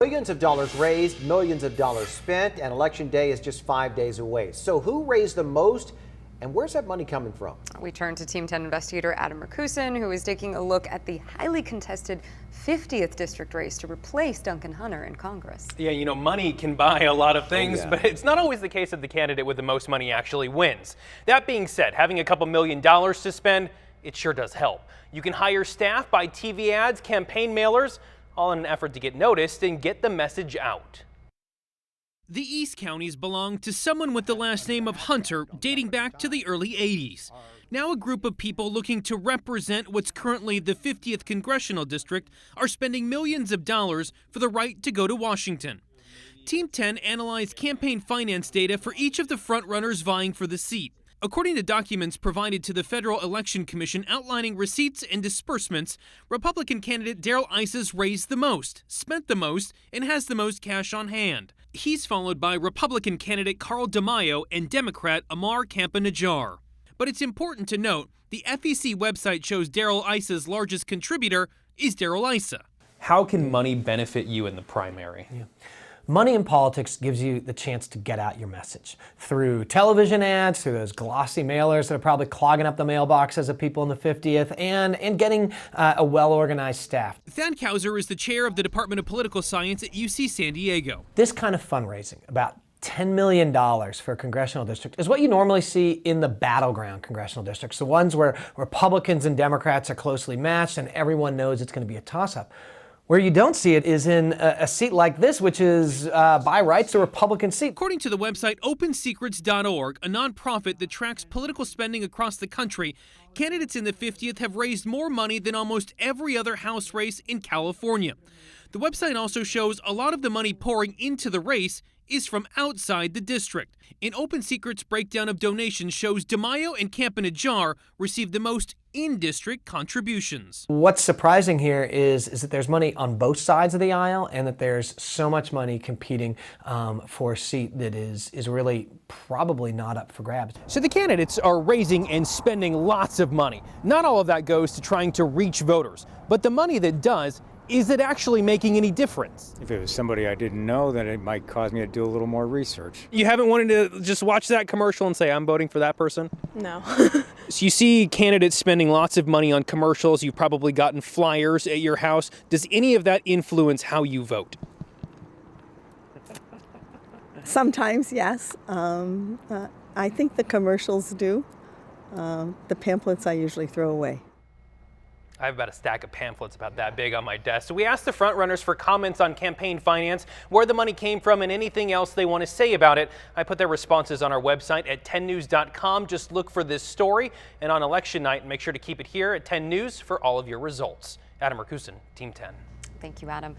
Millions of dollars raised, millions of dollars spent, and Election Day is just 5 days away. So who raised the most, and where's that money coming from? We turn to Team 10 investigator Adam Rakusin, who is taking a look at the highly contested 50th district race to replace Duncan Hunter in Congress. Yeah, you know, money can buy a lot of things, but it's not always the case that the candidate with the most money actually wins. That being said, having a couple $1 million to spend, it sure does help. You can hire staff, buy TV ads, campaign mailers, all in an effort to get noticed and get the message out. The East Counties belong to someone with the last name of Hunter, dating back to the early 80s. Now a group of people looking to represent what's currently the 50th Congressional District are spending millions of dollars for the right to go to Washington. Team 10 analyzed campaign finance data for each of the frontrunners vying for the seat. According to documents provided to the Federal Election Commission outlining receipts and disbursements, Republican candidate Darrell Iss's raised the most, spent the most, and has the most cash on hand. He's followed by Republican candidate Carl DeMaio and Democrat Amar Campa-Najjar. But it's important to note, the FEC website shows Darrell Iss's largest contributor is Darrell Issa. How can money benefit you in the primary? Money in politics gives you the chance to get out your message through television ads, through those glossy mailers that are probably clogging up the mailboxes of people in the 50th, and getting a well-organized staff. Thad Kauser is the chair of the Department of Political Science at UC San Diego. This kind of fundraising, about $10 million for a congressional district, is what you normally see in the battleground congressional districts, the ones where Republicans and Democrats are closely matched and everyone knows it's going to be a toss-up. Where you don't see it is in a seat like this, which is, by rights, a Republican seat. According to the website OpenSecrets.org, a nonprofit that tracks political spending across the country, candidates in the 50th have raised more money than almost every other House race in California. The website also shows a lot of the money pouring into the race is from outside the district. An Open Secrets breakdown of donations shows DeMaio and Campa-Najjar received the most in-district contributions. What's surprising here is that there's money on both sides of the aisle and that there's so much money competing for a seat that is really probably not up for grabs. So the candidates are raising and spending lots of money. Not all of that goes to trying to reach voters, but the money that does, is it actually making any difference? If it was somebody I didn't know, then it might cause me to do a little more research. You haven't wanted to just watch that commercial and say, I'm voting for that person? No. So you see candidates spending lots of money on commercials. You've probably gotten flyers at your house. Does any of that influence how you vote? Sometimes, yes. I think the commercials do. The pamphlets I usually throw away. I have about a stack of pamphlets about that big on my desk. So we asked the frontrunners for comments on campaign finance, where the money came from, and anything else they want to say about it. I put their responses on our website at 10news.com. Just look for this story. And on election night, make sure to keep it here at 10 News for all of your results. Adam Rakusin, Team 10. Thank you, Adam.